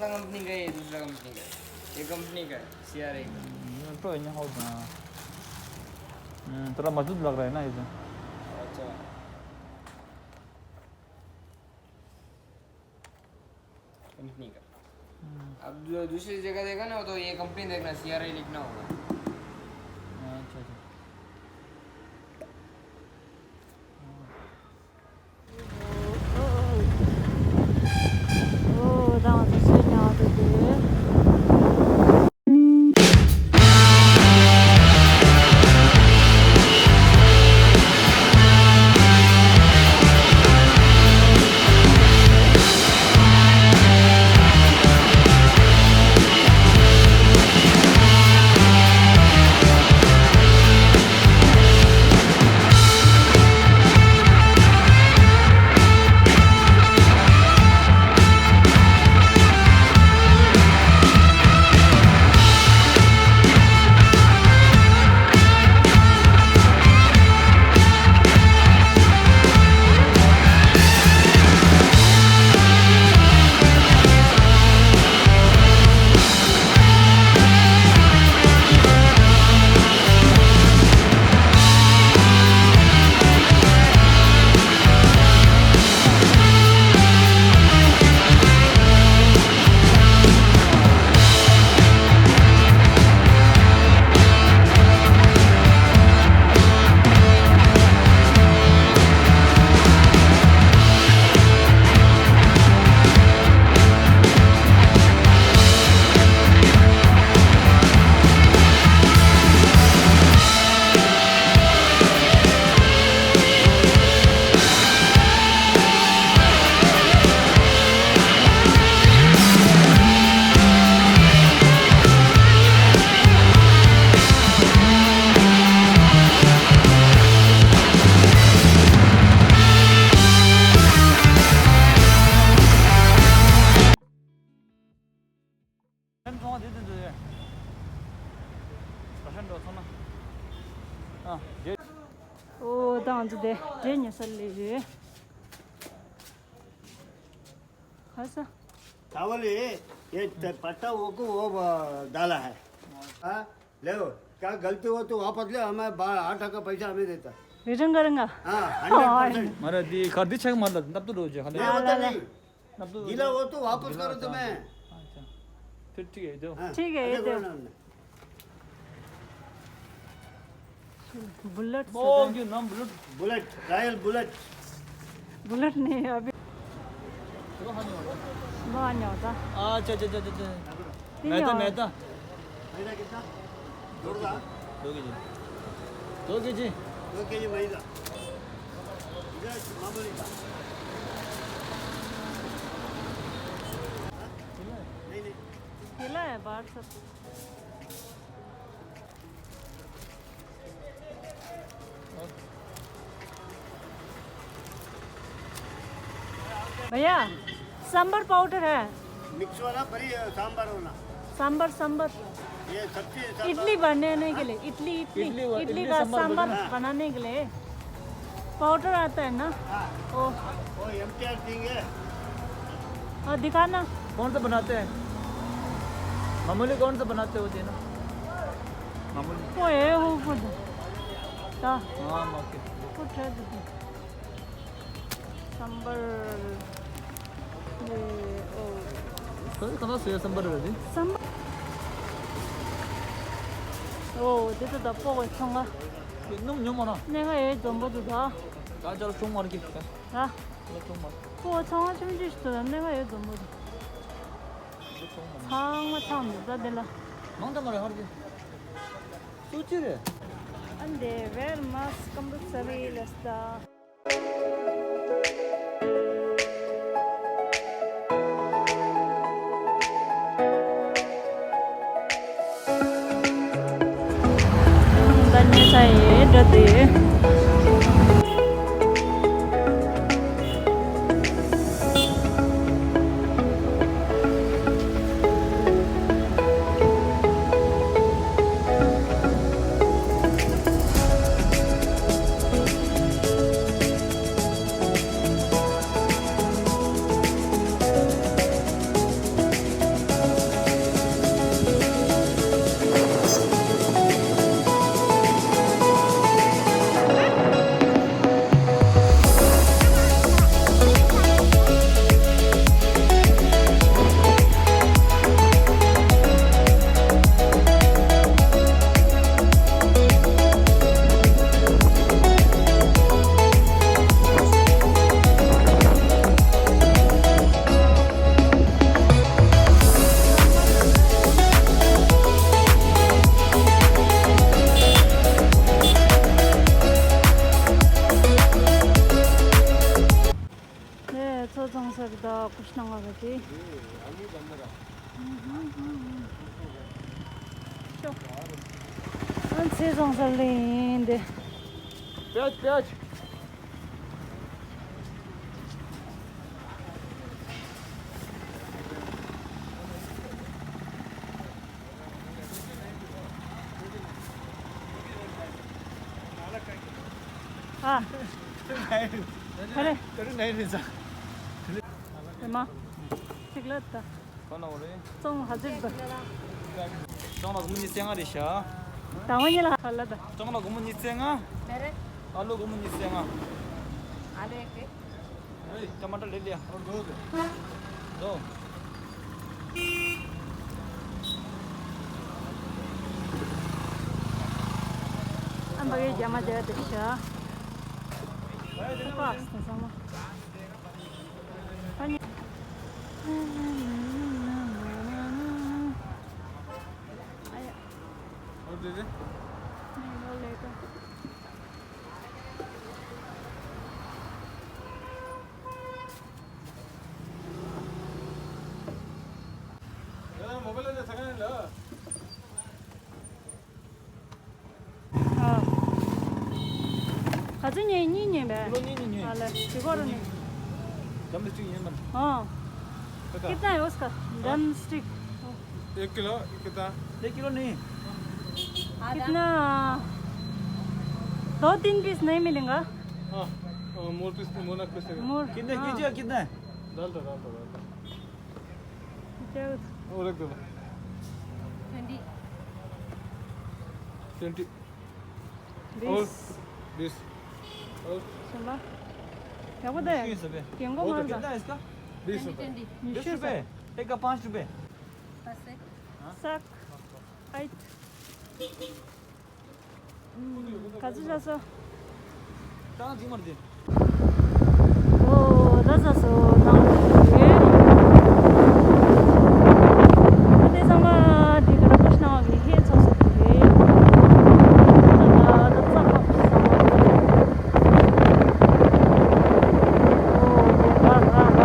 सा कंपनी का है, दूसरा कंपनी का है, ये कंपनी का है CRA का। तो यहाँ होता है थोड़ा मजबूत लग रहा है ना इसे। अच्छा कंपनी का। अब जो दूसरी जगह देखा ना तो ये कंपनी देखना, CRA लिखना होगा। अच्छा अच्छा ओ दांत दे जेन्या सल्ली जे खासा चावल ये पट्टा वो डाला है। हाँ ले लो, क्या गलती हो तो वापस ले, हमें 8 का पैसा हमें देता। रिटर्न करूंगा। हाँ 100%। मारे दी खरीदी छे मतलब नब तो रोज खाली नहीं होता नहीं, नब तो गीला हो तो वापस करो तुम्हें। अच्छा फिर ठीक है दो हाँ, ठीक है, ये अरे दो। कोई ना हमने। बुलेट ओ ये नाम bullet bullet royal bullet. Bullet नहीं है अभी तो हानि वाला बाहर नहीं होता। अच्छा अच्छा अच्छा अच्छा नहीं मैं होता। मैदा कितना? 2 केजी 2 केजी 2 केजी मैदा। इधर मामूली था। नहीं नहीं खिला है बाहर सब। भैया सांबर पाउडर है, मिक्स वाला परी सांबर वाला। सांबर सांबर ये सब्जी इडली बनाने के लिए, इडली इडली इडली का सांबर बनाने के लिए पाउडर आता है ना। हाँ ओ वो MTR देंगे। और दिखाना कौन सा बनाते हैं मामूली कौन सा बनाते होते हैं ना मामूली वो है वो खुद का हाँ ओके खुद है दीदी सांबर ये ओ तो कौन सा संबर है दी sambar 오 됐다 나 보고 있던가 너무 너무나 내가 얘 전부 다 가자로 좀 말게 아 좀 말. 그거 청아 좀 주시더 내가 얘 전부 상마 참 누다들라 망다 말해 하르지 수치래 안돼 ver más conversable está bannya saya dati 정석이다 쿠시나가지. 안치 정설인데. Пять. 아, 그래. Cái này thì sao? 얼마? 찍렸다. Con nào đấy? 좀 하지도. Trong là có một nhịp xe đi xả. 당원이라 할라다. Trong là có một nhịp xe á. 내래. Alo có một nhịp xe á. 아래게. Ê, tomato ले लिया. और दो. 한 bagay jama jaya desha. Pasta sama. Pani. Aya. और दे दे. नहीं वो लेगा. यार mobile ले सके नहीं ला. 가진이 니니베. 니. 알레. 이거는. Dam stick ये मन. 어. कितना? कितना है उसका? Drum stick. 1 किलो कितना? 1 किलो नहीं. कितना? 2-3 पीस नहीं मिलेगा? हाँ. मोर पीस मोना पीस. मोर. कितने हाँ. कीजिए कितने? डाल दो. और एक दो. 20. 20. 20. और चला. क्या बोलते हैं? 20 रुपए. केंगो वो तो मारता. कितना है इसका? 20 रुपए. 20 20 रुपए. एक का 5 रुपए. 싹. 아이. 가져가서. 땅 지금 말이지. 오, 낮아서 나오는데. 근데 상가 뒤그라 쿠시나가기 해쳐서 그게. 나 답답하고 있어. 오, 가.